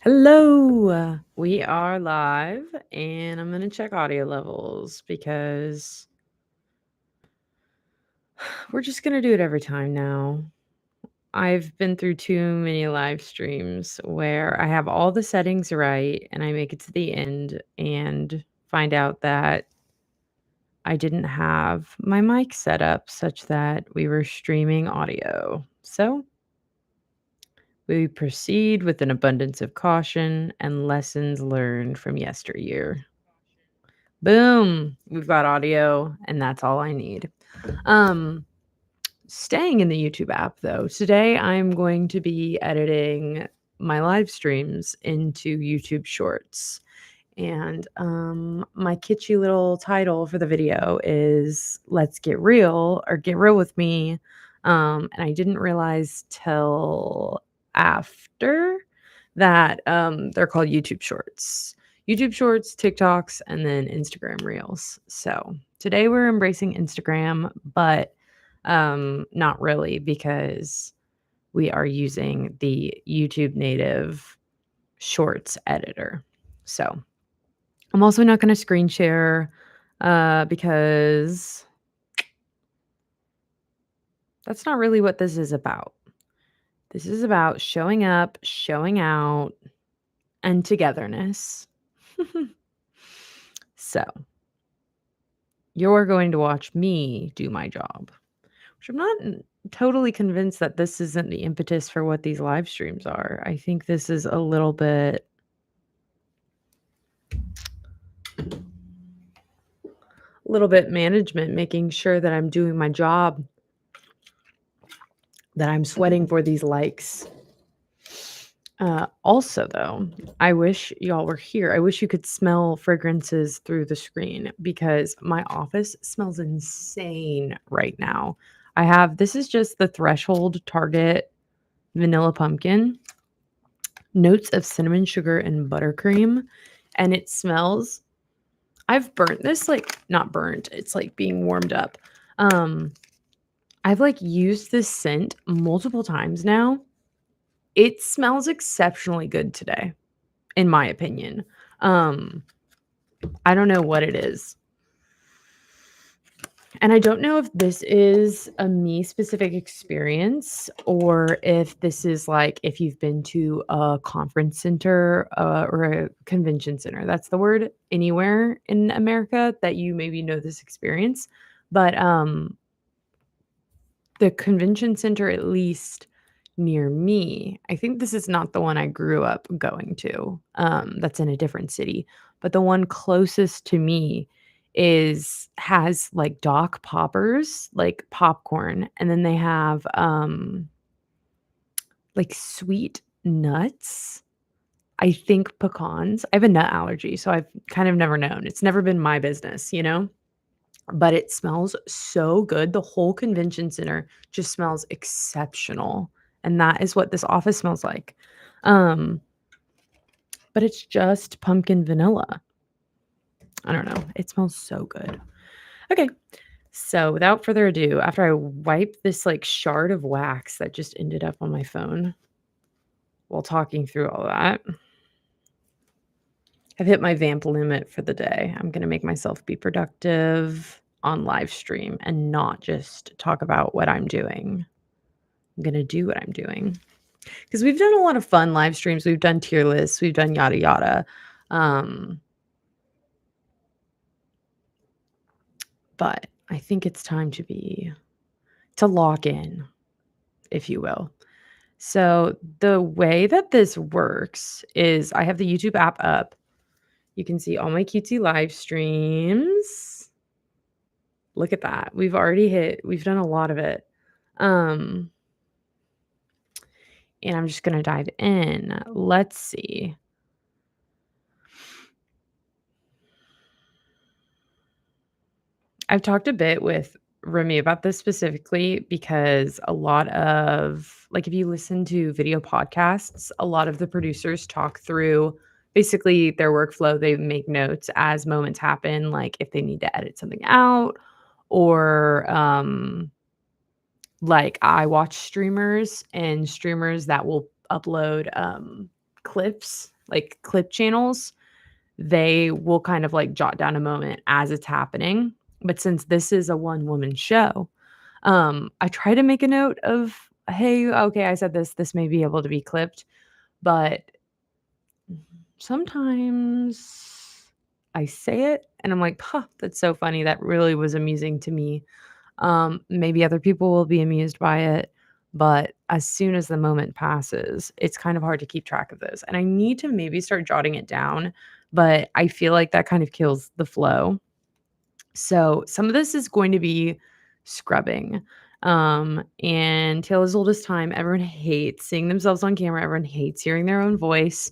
Hello. We are live and I'm going to check audio levels because we're just going to do it every time now. I've been through too many live streams where I have all the settings right and I make it to the end and find out that I didn't have my mic set up such that we were streaming audio. So we proceed with an abundance of caution and lessons learned from yesteryear. Boom. We've got audio, and that's all I need. Um, Staying in the YouTube app though, today I'm going to be editing my live streams into YouTube Shorts. And my kitschy little title for the video is Let's Get Real or Get Real with Me. And I didn't realize till after that they're called YouTube Shorts. YouTube Shorts, TikToks, and then Instagram Reels. So today we're embracing Instagram, but not really because we are using the YouTube native Shorts editor. So I'm also not going to screen share because that's not really what this is about. This is about showing up, showing out, and togetherness. So, you're going to watch me do my job, which I'm not totally convinced that this isn't the impetus for what these live streams are. I think this is a little bit management, making sure that I'm doing my job, that I'm sweating for these likes. Also, though, I wish y'all were here. I wish you could smell fragrances through the screen because my office smells insane right now. This is just the Threshold Target Vanilla Pumpkin, notes of cinnamon sugar and buttercream, and it smells. I've burnt this, like, not burnt, it's like being warmed up. I've like used this scent multiple times now. It smells exceptionally good today, in my opinion. I don't know what it is. And I don't know if this is a me specific experience or if this is like if you've been to a conference center or a convention center. That's the word anywhere in America that you maybe know this experience. But the convention center, at least near me, I think this is not the one I grew up going to. That's in a different city, but the one closest to me has like Doc Poppers, like popcorn, and then they have like sweet nuts. I think pecans. I have a nut allergy, so I've kind of never known. It's never been my business, you know? But it smells so good. The whole convention center just smells exceptional, and that is what this office smells like. Um, but it's just pumpkin vanilla. I don't know. It smells so good. Okay. So, without further ado, after I wipe this like shard of wax that just ended up on my phone while talking through all that, I've hit my vamp limit for the day. I'm going to make myself be productive on live stream and not just talk about what I'm doing. I'm going to do what I'm doing. Because we've done a lot of fun live streams. We've done tier lists. We've done yada yada. But I think it's time to lock in, if you will. So the way that this works is I have the YouTube app up. You can see all my cutesy live streams. Look at that. We've done a lot of it. And I'm just going to dive in. Let's see. I've talked a bit with Remy about this specifically because a lot of like if you listen to video podcasts, a lot of the producers talk through basically their workflow. They make notes as moments happen, like if they need to edit something out or like I watch streamers that will upload clips, like clip channels, they will kind of like jot down a moment as it's happening. But since this is a one woman show, I try to make a note of, hey, okay, I said this, this may be able to be clipped, but sometimes I say it and I'm like, huh, that's so funny. That really was amusing to me. Maybe other people will be amused by it, but as soon as the moment passes, it's kind of hard to keep track of this. And I need to maybe start jotting it down, but I feel like that kind of kills the flow. So some of this is going to be scrubbing. And Tale as Old as Time, everyone hates seeing themselves on camera, everyone hates hearing their own voice.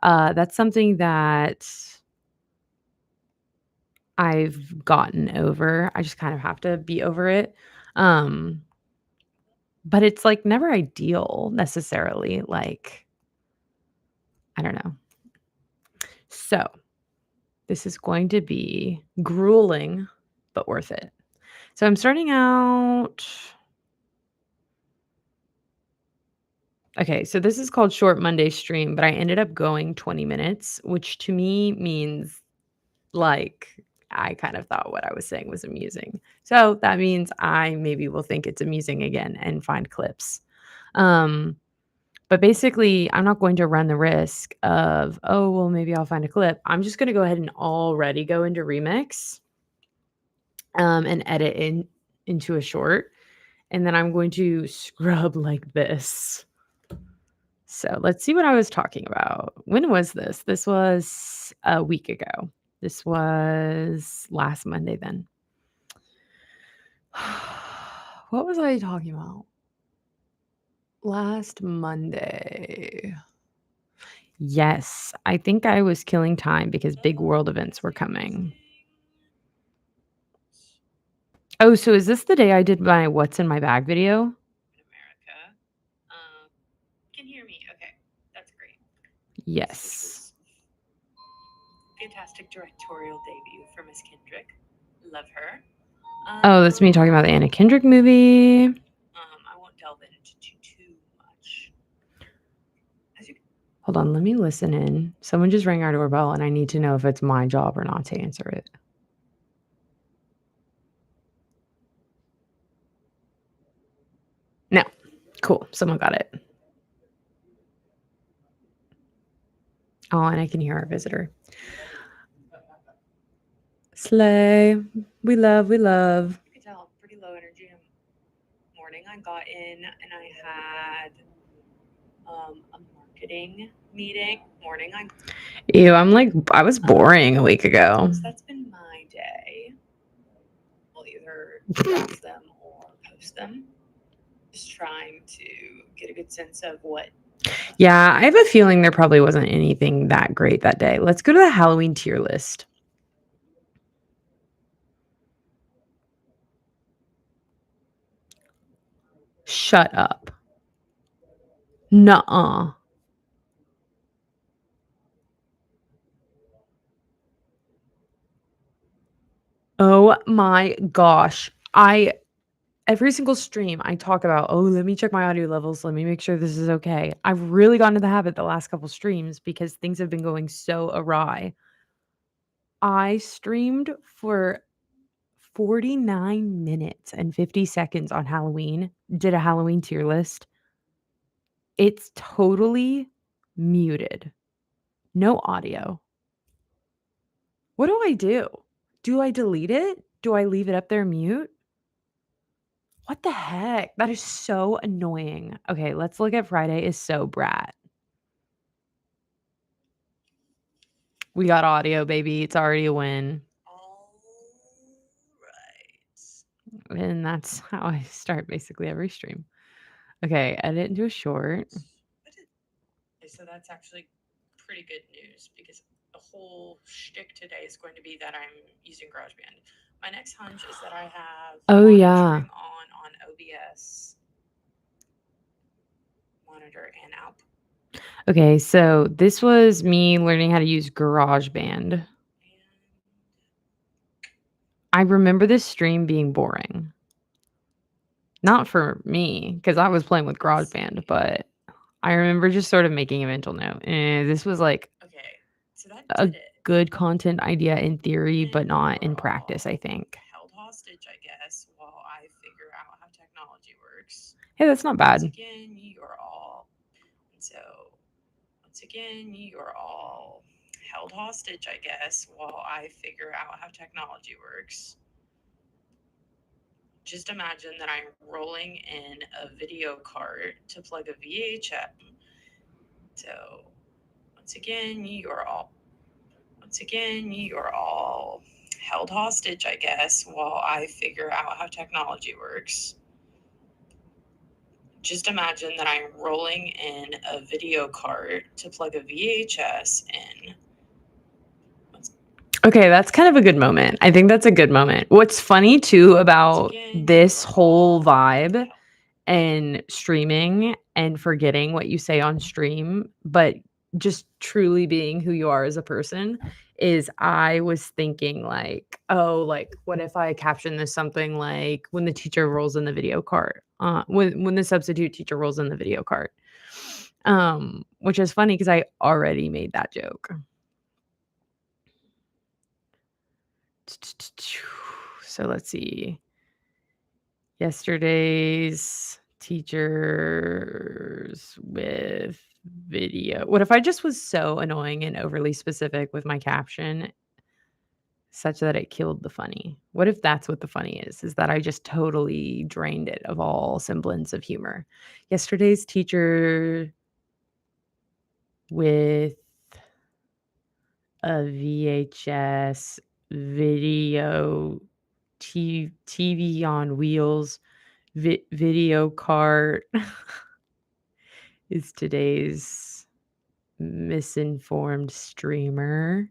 That's something that I've gotten over. I just kind of have to be over it. Um, but it's like never ideal necessarily. Like, I don't know. So this is going to be grueling, but worth it. So I'm starting out. Okay, so this is called Short Monday Stream, but I ended up going 20 minutes, which to me means like I kind of thought what I was saying was amusing. So that means I maybe will think it's amusing again and find clips. Um, but basically, I'm not going to run the risk of, oh, well, maybe I'll find a clip. I'm just going to go ahead and already go into Remix and edit into a short. And then I'm going to scrub like this. So let's see what I was talking about. When was this? This was a week ago. This was last Monday then. What was I talking about? Last Monday. Yes, I think I was killing time because big world events were coming. Oh, so is this the day I did my what's in my bag video? America. Can hear me? Okay, that's great. Yes. Fantastic directorial debut for Miss Kendrick. Love her. Oh, that's me talking about the Anna Kendrick movie. I won't delve into too much. Hold on, let me listen in. Someone just rang our doorbell and I need to know if it's my job or not to answer it. No. Cool. Someone got it. Oh, and I can hear our visitor. Slay. We love. You can tell I'm pretty low energy in the morning. I got in and I had a marketing meeting. Ew, I was boring a week ago. So that's been my day. I'll either draft them or post them. Just trying to get a good sense of what. Yeah, I have a feeling there probably wasn't anything that great that day. Let's go to the Halloween tier list. Shut up. Nuh-uh. Oh my gosh. Every single stream I talk about, oh, let me check my audio levels. Let me make sure this is okay. I've really gotten into the habit the last couple streams because things have been going so awry. I streamed for 49 minutes and 50 seconds on Halloween, did a Halloween tier list. It's totally muted. No audio. What do I do? Do I delete it? Do I leave it up there mute? What the heck? That is so annoying. Okay, let's look at Friday is so brat. We got audio, baby. It's already a win. All right. And that's how I start basically every stream. Okay, edit into a short. Okay, so that's actually pretty good news because the whole shtick today is going to be that I'm using GarageBand. My next hunch is that I have monitoring on OBS monitor and output. Okay, so this was me learning how to use GarageBand. I remember this stream being boring. Not for me, because I was playing with GarageBand, but I remember just sort of making a mental note. This was like Okay, so that a did it. good content idea in theory, but And not you in are practice, I all think. held hostage, I guess, while I figure out how technology works. Hey, that's not Once bad. again, you're all. And so, once again, you're all held hostage, I guess, while I figure out how technology works. Just imagine that I'm rolling in a video cart to plug a VHS. So, once again, you're all. Once again, you're all held hostage, I guess, while I figure out how technology works. Just imagine that I'm rolling in a video cart to plug a VHS in. Okay, that's kind of a good moment. I think that's a good moment. What's funny too about this whole vibe and streaming and forgetting what you say on stream, but just truly being who you are as a person is I was thinking like, oh, like what if I caption this something like when the teacher rolls in the video cart, when the substitute teacher rolls in the video cart, which is funny because I already made that joke. So let's see. Yesterday's teachers with video. What if I just was so annoying and overly specific with my caption such that it killed the funny? What if that's what the funny is that I just totally drained it of all semblance of humor? Yesterday's teacher with a VHS video TV on wheels video cart is today's misinformed streamer.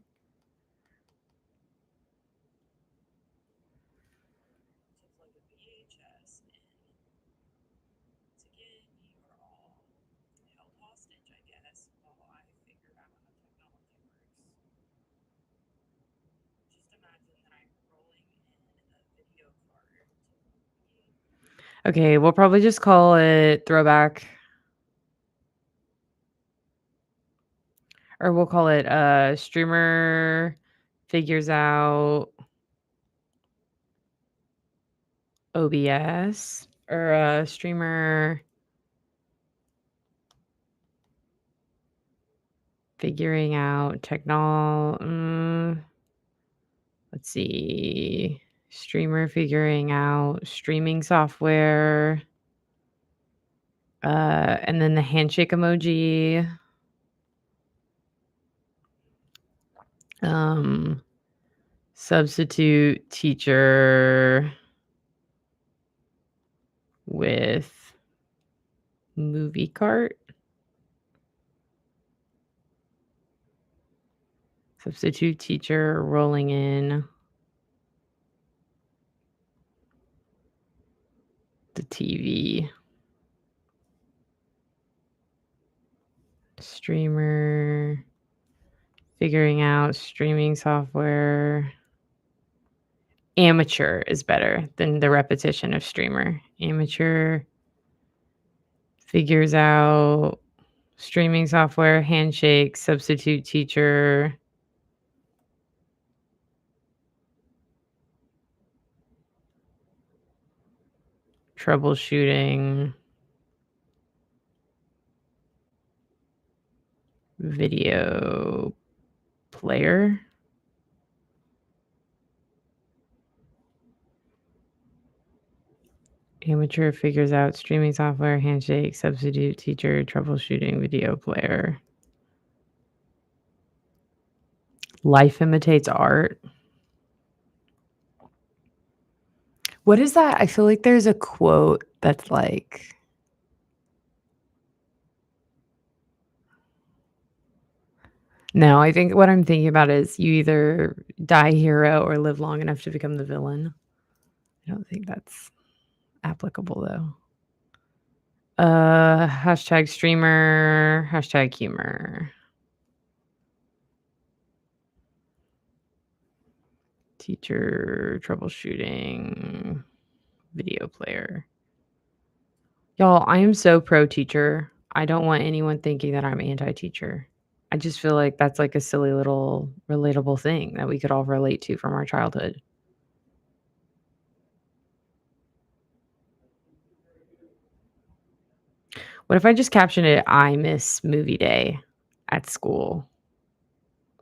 Okay, we'll probably just call it throwback. Or we'll call it streamer figures out OBS or streamer figuring out let's see. Streamer figuring out streaming software. And then the handshake emoji. Substitute teacher with movie cart. Substitute teacher rolling in the TV. Streamer figuring out streaming software. Amateur is better than the repetition of streamer. Amateur figures out streaming software, handshake, substitute teacher. Troubleshooting video player. Amateur figures out streaming software, handshake, substitute teacher, troubleshooting video player. Life imitates art. What is that? I feel like there's a quote that's like, no, I think what I'm thinking about is you either die hero or live long enough to become the villain. I don't think that's applicable though. Hashtag streamer, hashtag humor. Teacher troubleshooting video player. Y'all, I am so pro teacher. I don't want anyone thinking that I'm anti-teacher. I just feel like that's like a silly little relatable thing that we could all relate to from our childhood. What if I just caption it, "I miss movie day at school"?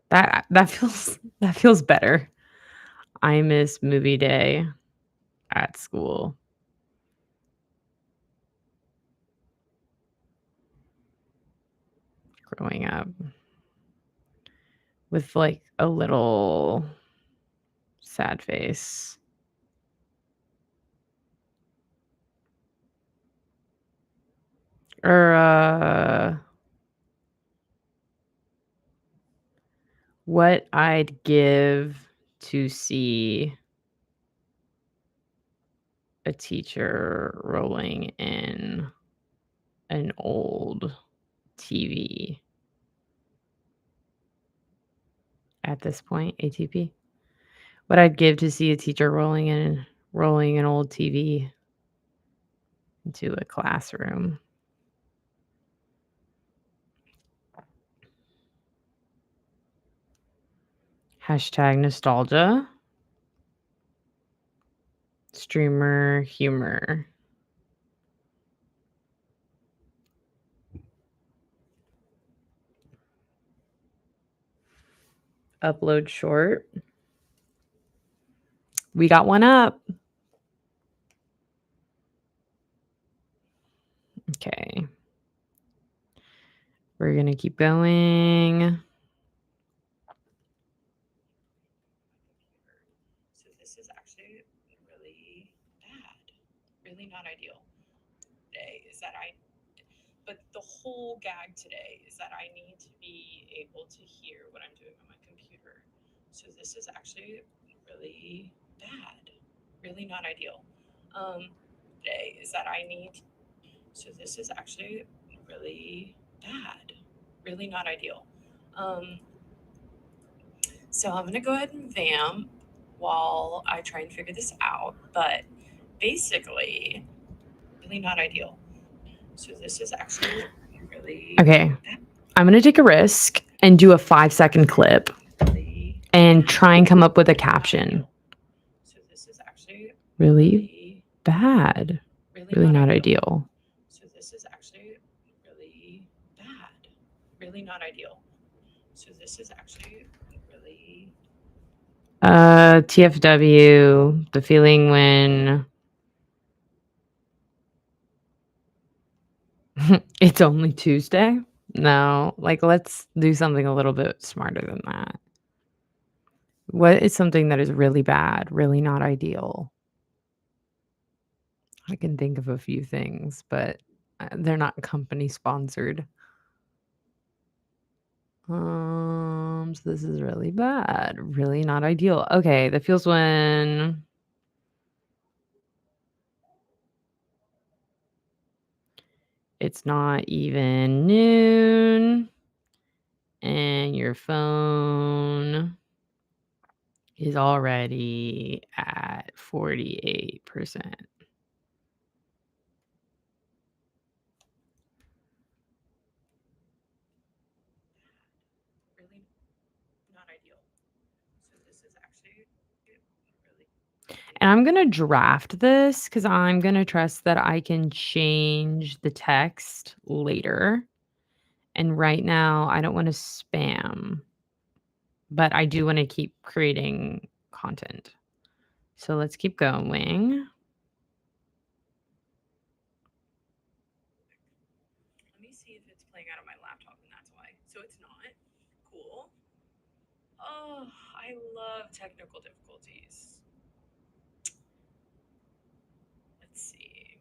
That feels better. I miss movie day at school. Growing up. With, like, a little sad face. Or, what I'd give to see a teacher rolling in an old TV. At this point, ATP. What I'd give to see a teacher rolling an old TV into a classroom. Hashtag nostalgia. Streamer humor. Upload short. We got one up. Okay. We're going to keep going. So this is actually really bad. Really not ideal. Today is that but the whole gag today is that I need to be able to hear what I'm doing on my computer. So this is actually really bad. Really not ideal. Today is that I need. So this is actually really bad. Really not ideal. So I'm gonna go ahead and vamp while I try and figure this out. But basically, really not ideal. So this is actually really Okay. I'm going to take a risk and do a 5-second clip really and try and come up with a caption. So this is actually Really bad. Really not ideal. So this is actually really bad. Really not ideal. So this is actually really TFW, the feeling when it's only Tuesday? No, like let's do something a little bit smarter than that. What is something that is really bad, really not ideal? I can think of a few things, but they're not company sponsored. So this is really bad, really not ideal. Okay, that feels when it's not even noon and your phone is already at 48%. really not ideal. So this is actually really And I'm going to draft this because I'm going to trust that I can change the text later. And right now, I don't want to spam, but I do want to keep creating content. So let's keep going. Let me see if it's playing out on my laptop and that's why. So it's not. Cool. Oh, I love technical difficulties. Let's see.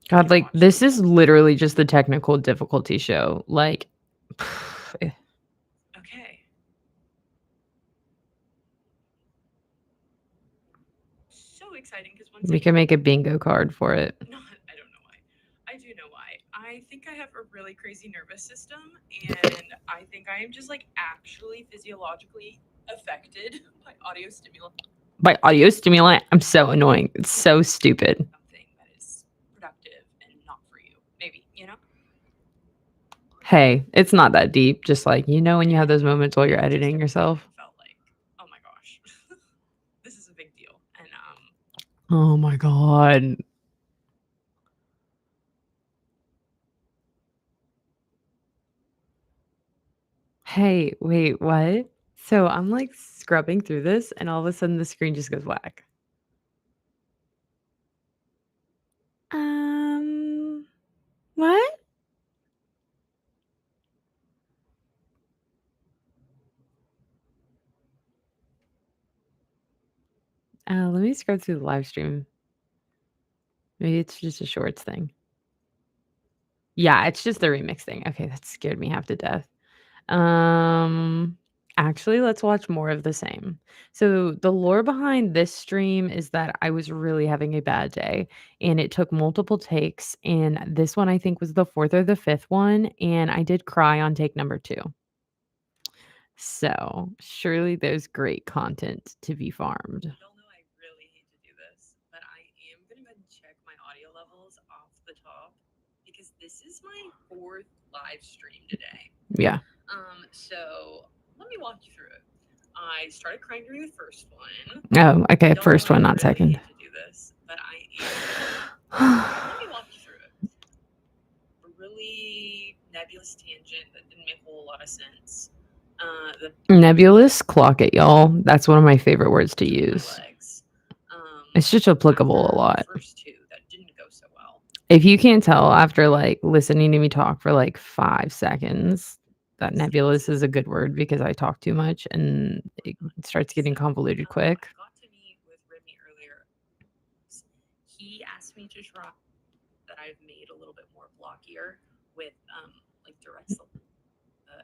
God, like this is literally just the technical difficulty show. Like, Okay. So exciting because once we can make a bingo card for it. Not, I don't know why. I do know why. I think I have a really crazy nervous system, and I think I am just like actually physiologically affected by audio stimulant. By audio stimulant, I'm so annoying. It's so stupid. Something that is productive and not for you. Maybe, you know? Hey, it's not that deep. Just like, you know, when you have those moments while you're Just editing every yourself. moment felt like, oh my gosh, this is a big deal. And Oh my God. Hey, wait, what? So I'm like scrubbing through this and all of a sudden the screen just goes black. What? Let me scrub through the live stream. Maybe it's just a shorts thing. Yeah, it's just the remix thing. Okay, that scared me half to death. Actually, let's watch more of the same. So the lore behind this stream is that I was really having a bad day and it took multiple takes, and this one I think was the 4th or the 5th one, and I did cry on take number 2. So, surely there's great content to be farmed. y'all know I really hate to do this, but I am going to go ahead and check my audio levels off the top because this is my 4th live stream today. Yeah. So let me walk you through it. I started crying during the first one. Oh, okay, Y'all first know one, I not really second. hate to do this, but I am. Let me walk you through it. A really nebulous tangent that didn't make a whole lot of sense. Nebulous, clock it, y'all. That's one of my favorite words to use. Legs. It's just applicable a After lot. the first 2, that didn't go so well. If you can't tell after like listening to me talk for like 5 seconds, that nebulous is a good word because I talk too much and it starts getting convoluted quick. I got to meet with Remy earlier. He asked me to try that I've made a little bit more blockier with like direct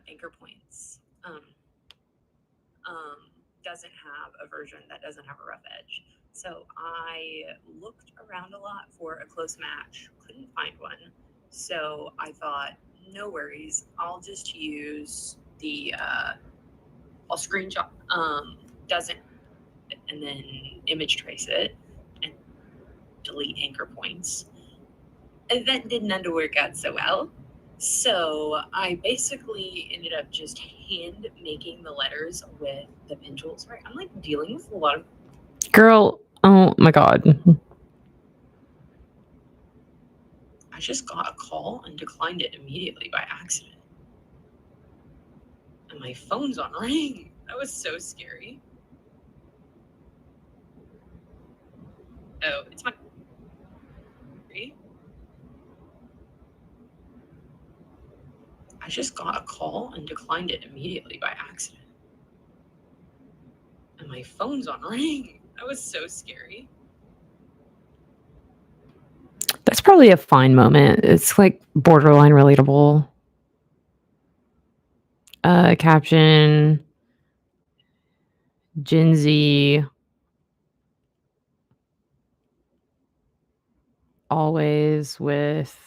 anchor points. Doesn't have a version that doesn't have a rough edge. So I looked around a lot for a close match, couldn't find one. So I thought, no worries, I'll just use the I'll screenshot doesn't and then image trace it and delete anchor points. And that didn't work out so well. So I basically ended up just hand making the letters with the pen tools. Right, I'm like dealing with a lot of. Girl, oh my God. I just got a call and declined it immediately by accident. And my phone's on ring. That was so scary. Oh, it's my. I just got a call and declined it immediately by accident. And my phone's on ring. That was so scary. That's probably a fine moment. It's like borderline relatable. Caption Gen Z always with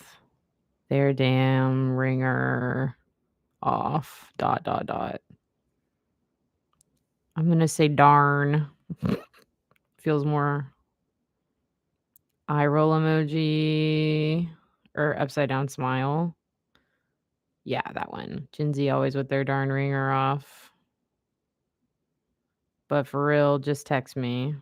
their damn ringer off. ... I'm gonna say darn. Feels more eye roll emoji or upside down smile. Yeah, that one. Gen Z always with their darn ringer off. But for real, just text me.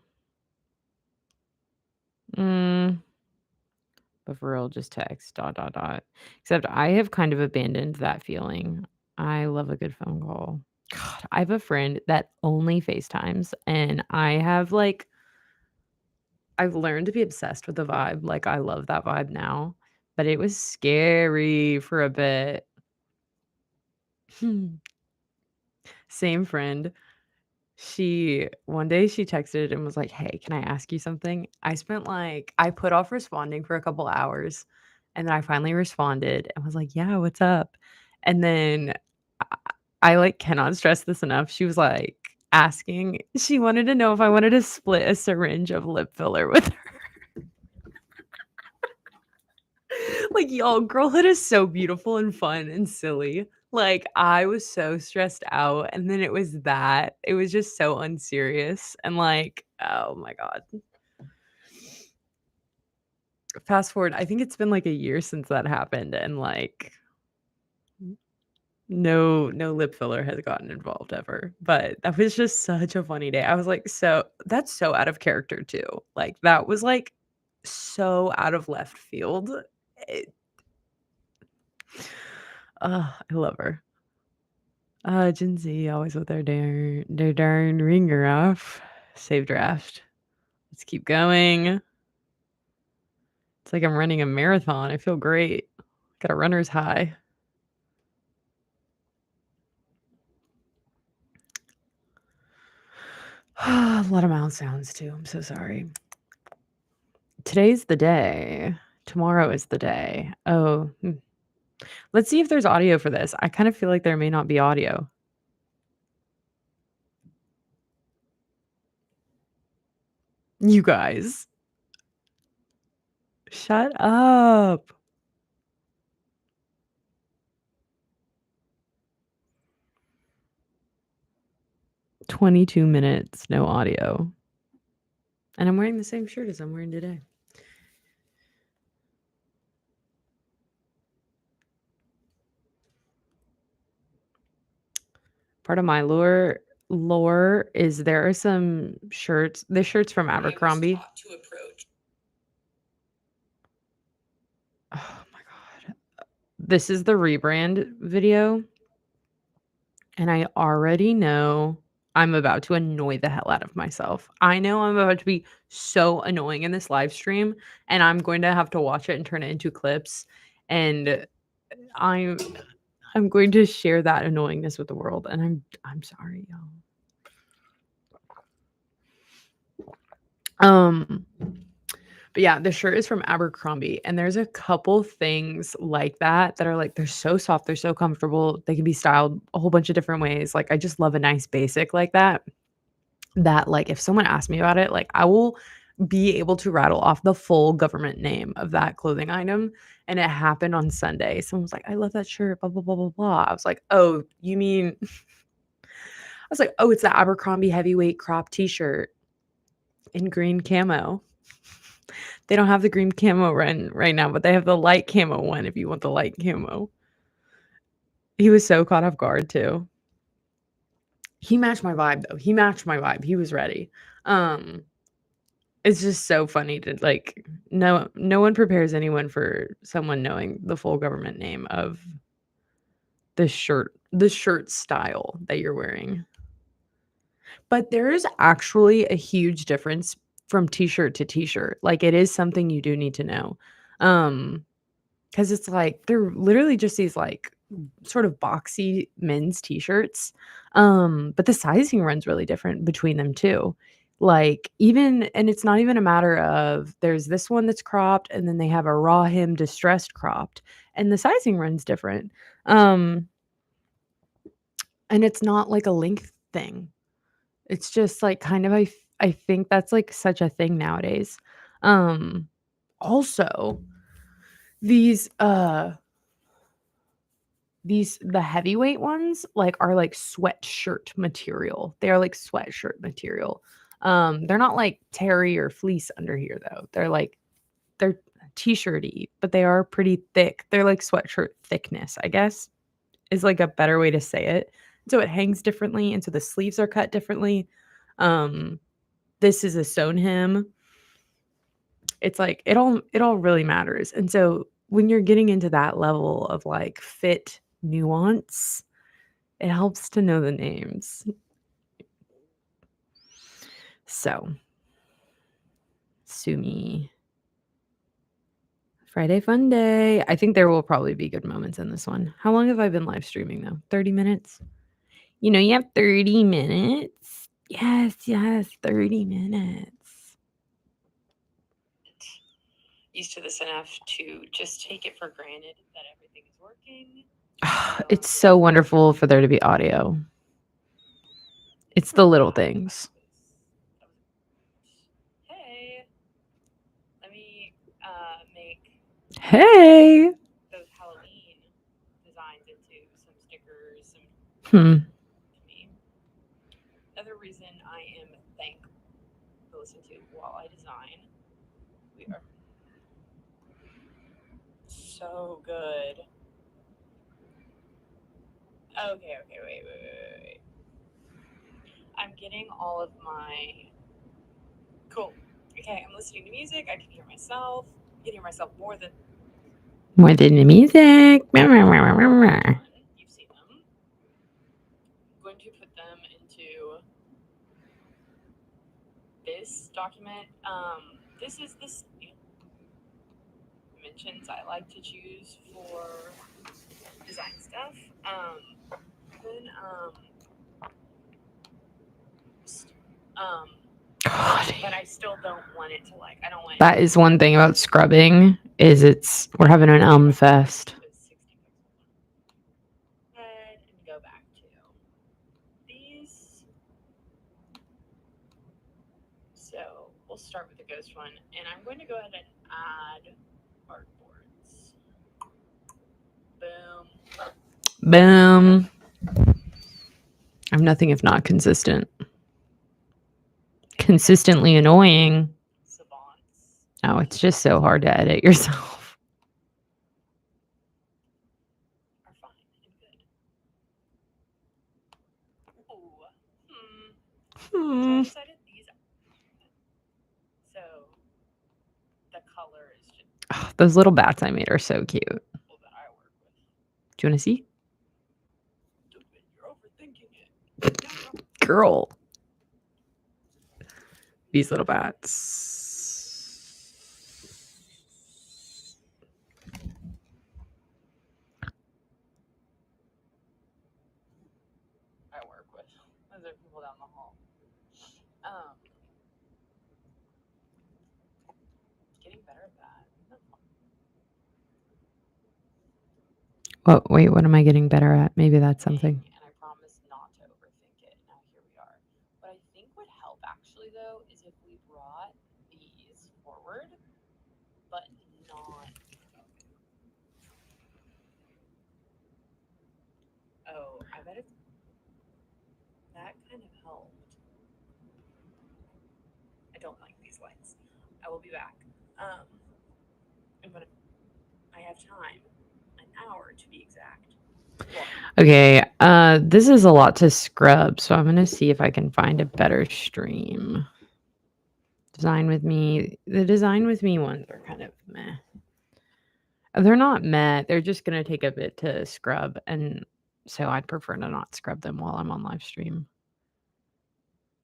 But for real, just text ... Except I have kind of abandoned that feeling. I love a good phone call. God, I have a friend that only FaceTimes, and I've learned to be obsessed with the vibe. Like, I love that vibe now, but it was scary for a bit. Same friend. One day she texted and was like, "Hey, can I ask you something?" I put off responding for a couple hours, and then I finally responded and was like, "Yeah, what's up?" And then I like, cannot stress this enough. She was, like, she wanted to know if I wanted to split a syringe of lip filler with her. Like, y'all, girlhood is so beautiful and fun and silly. Like, I was so stressed out, and then it was that. It was just so unserious and, like, oh my god. Fast forward, I think it's been, like, a year since that happened, and, like, No lip filler has gotten involved ever, but that was just such a funny day. I was like, "So that's so out of character too." Like, that was, like, so out of left field. It I love her. Gen Z always with their darn ringer off. Save draft. Let's keep going. It's like I'm running a marathon. I feel great. Got a runner's high. A lot of mouth sounds too. I'm so sorry. Today's the day. Tomorrow is the day. Oh, let's see if there's audio for this. I kind of feel like there may not be audio. You guys. Shut up. 22 minutes, no audio. And I'm wearing the same shirt as I'm wearing today. Part of my lore is there are some shirts. This shirt's from Abercrombie. To approach. Oh my god. This is the rebrand video. And I already know I'm about to annoy the hell out of myself. I know I'm about to be so annoying in this live stream, and I'm going to have to watch it and turn it into clips. And I'm going to share that annoyingness with the world. And I'm sorry, y'all. But yeah, the shirt is from Abercrombie, and there's a couple things like that are like they're so soft, they're so comfortable, they can be styled a whole bunch of different ways. Like I just love a nice basic like that. That like if someone asks me about it, like I will be able to rattle off the full government name of that clothing item. And it happened on Sunday. Someone was like, "I love that shirt." Blah blah blah blah blah. I was like, "Oh, you mean?" I was like, "Oh, it's the Abercrombie heavyweight crop T-shirt in green camo." They don't have the green camo right now, but they have the light camo one if you want the light camo. He was so caught off guard too. He matched my vibe though. He matched my vibe. He was ready. It's just so funny to like no one prepares anyone for someone knowing the full government name of the shirt style that you're wearing. But there is actually a huge difference from t-shirt to t-shirt. Like it is something you do need to know. Because it's like they're literally just these like sort of boxy men's t-shirts. But the sizing runs really different between them too. Like even and it's not even a matter of there's this one that's cropped and then they have a raw hem distressed cropped and the sizing runs different. And it's not like a length thing. It's just like kind of I think that's like such a thing nowadays. Also these the heavyweight ones like are like sweatshirt material. They are like sweatshirt material. They're not like terry or fleece under here though. They're t-shirty, but they are pretty thick. They're like sweatshirt thickness, I guess, is like a better way to say it. So it hangs differently, and so the sleeves are cut differently. This is a sewn hem. It's like it all really matters. And so when you're getting into that level of like fit nuance, it helps to know the names. So, sue me. Friday fun day. I think there will probably be good moments in this one. How long have I been live streaming though? 30 minutes? You know, you have 30 minutes. Yes, 30 minutes. Used to this enough to just take it for granted that everything is working. It's so wonderful for there to be audio. It's the little things. Hey, let me make Hey. those Halloween designs into some stickers. Another reason I am thankful to listen to while I design. We are so good. Okay, wait. I'm getting all of my... Cool. Okay, I'm listening to music. I can hear myself. I can hear myself more than the music. you've seen them. I'm going to put them into this document. This is this mentions I like to choose for design stuff. But I still don't want it to I don't want that is one thing about scrubbing is we're having an fest. And go back to these. So we'll start with the ghost one, and I'm going to go ahead and add artboards. Boom. I'm nothing if not consistent. Consistently annoying. Savants. Oh, it's just so hard to edit yourself. Are fine and good. So I decided these. So the color is just... Those little bats I made are so cute. That I work with. Do you want to see? Stupid, you're overthinking it. Girl. These little bats. I work with. Those are people down the hall. Getting better at that. Oh, wait, what am I getting better at? Maybe that's something. And I promise not to overthink it. Now here we are. What I think would help actually though is if we brought these forward, but not... Oh, I bet it's... That kind of helped. I don't like these lights. I will be back. I have time. An hour to be exact. Okay, this is a lot to scrub, so I'm gonna see if I can find a better stream. Design with me. The design with me ones are kind of meh. They're not meh. They're just gonna take a bit to scrub, and so I'd prefer to not scrub them while I'm on live stream.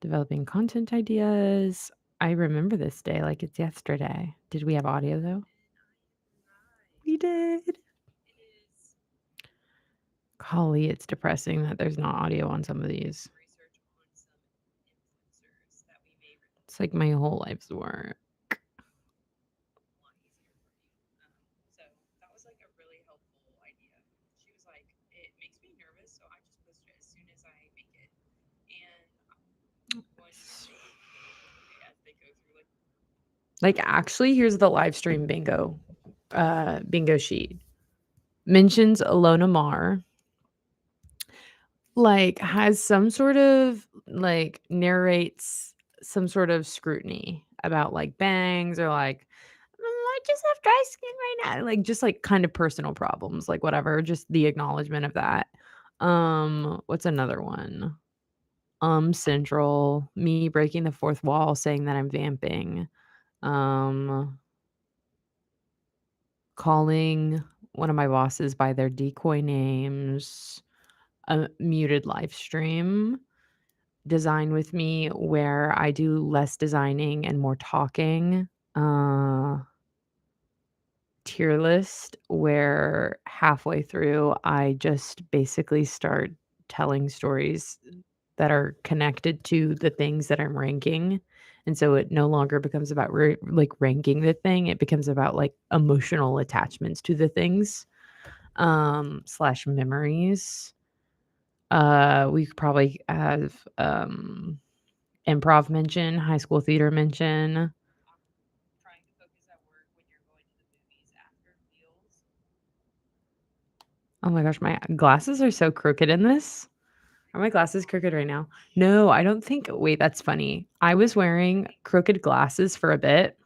Developing content ideas. I remember this day like it's yesterday. Did we have audio though? We did. Golly, it's depressing that there's not audio on some of these. It's like my whole life's work. So that was like a really helpful idea. She was like, it makes me nervous, so I just post it as soon as I make it. And as they go through like actually, here's the live stream bingo sheet. Mentions Alona Mar. Like has some sort of like narrates some sort of scrutiny about like bangs or like I just have dry skin right now. Like just like kind of personal problems, like whatever, just the acknowledgement of that. What's another one? Central, me breaking the fourth wall, saying that I'm vamping. Calling one of my bosses by their decoy names. A muted live stream. Design with me where I do less designing and more talking. Tier list where halfway through I just basically start telling stories that are connected to the things that I'm ranking. And so it no longer becomes about like ranking the thing. It becomes about like emotional attachments to the things, slash memories. We could probably have improv mention, high school theater mention. trying to focus at work when you're going to the movies after meals. Oh my gosh, my glasses are so crooked in this. Are my glasses crooked right now? No, I don't think. Wait, that's funny. I was wearing crooked glasses for a bit.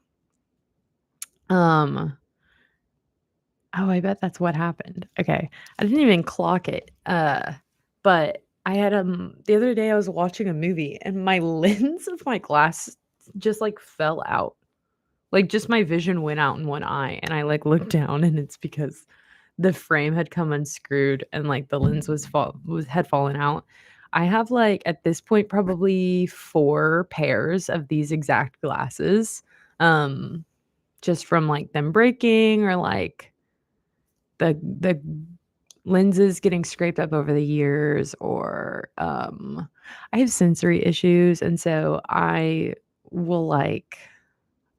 Oh, I bet that's what happened. Okay. I didn't even clock it. But I had, the other day I was watching a movie and my lens of my glass just, like, fell out. Like, just my vision went out in one eye, and I, like, looked down, and it's because the frame had come unscrewed and, like, the lens was had fallen out. I have, like, at this point, probably 4 pairs of these exact glasses, um, just from, like, them breaking or, like, the lenses getting scraped up over the years or, I have sensory issues, and so will, like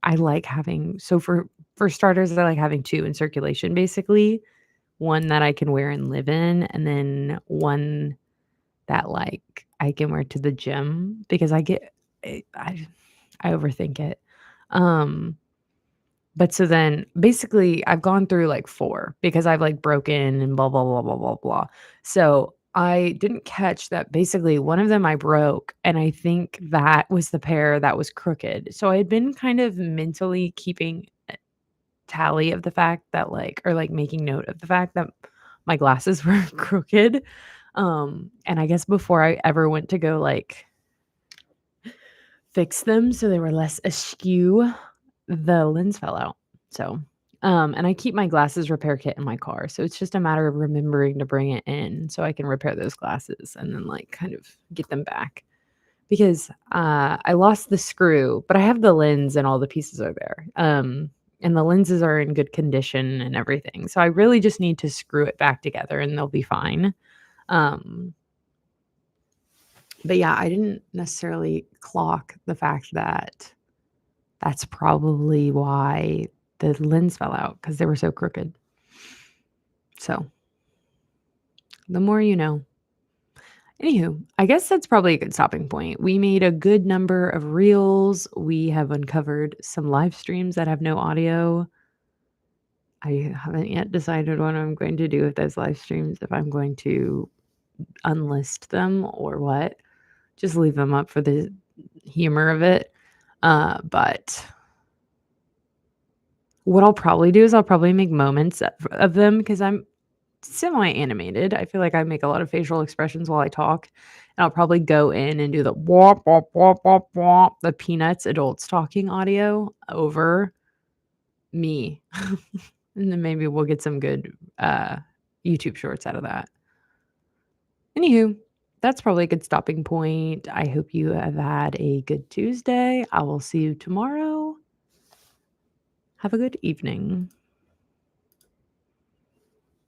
I like having so for starters, I like having 2 in circulation, basically. One that I can wear and live in, and then one that, like, I can wear to the gym because I get I overthink it. Um but so then basically I've gone through like 4 because I've like broken and blah, blah, blah, blah, blah, blah. So I didn't catch that basically one of them I broke, and I think that was the pair that was crooked. So I had been kind of mentally keeping tally of the fact that like or like making note of the fact that my glasses were crooked. And I guess before I ever went to go like fix them so they were less askew, the lens fell out. So, and I keep my glasses repair kit in my car, so it's just a matter of remembering to bring it in so I can repair those glasses and then, like, kind of get them back. Because, I lost the screw, but I have the lens and all the pieces are there. And the lenses are in good condition and everything, so I really just need to screw it back together and they'll be fine. Um but yeah, I didn't necessarily clock the fact that that's probably why the lens fell out because they were so crooked. So, the more you know. Anywho, I guess that's probably a good stopping point. We made a good number of reels. We have uncovered some live streams that have no audio. I haven't yet decided what I'm going to do with those live streams, if I'm going to unlist them or what. Just leave them up for the humor of it. But what I'll probably do is I'll probably make moments of them because I'm semi-animated. I feel like I make a lot of facial expressions while I talk, and I'll probably go in and do the "womp, womp, womp, womp, womp," the Peanuts adults talking audio over me. And then maybe we'll get some good, YouTube shorts out of that. Anywho, that's probably a good stopping point. I hope you have had a good Tuesday. I will see you tomorrow. Have a good evening.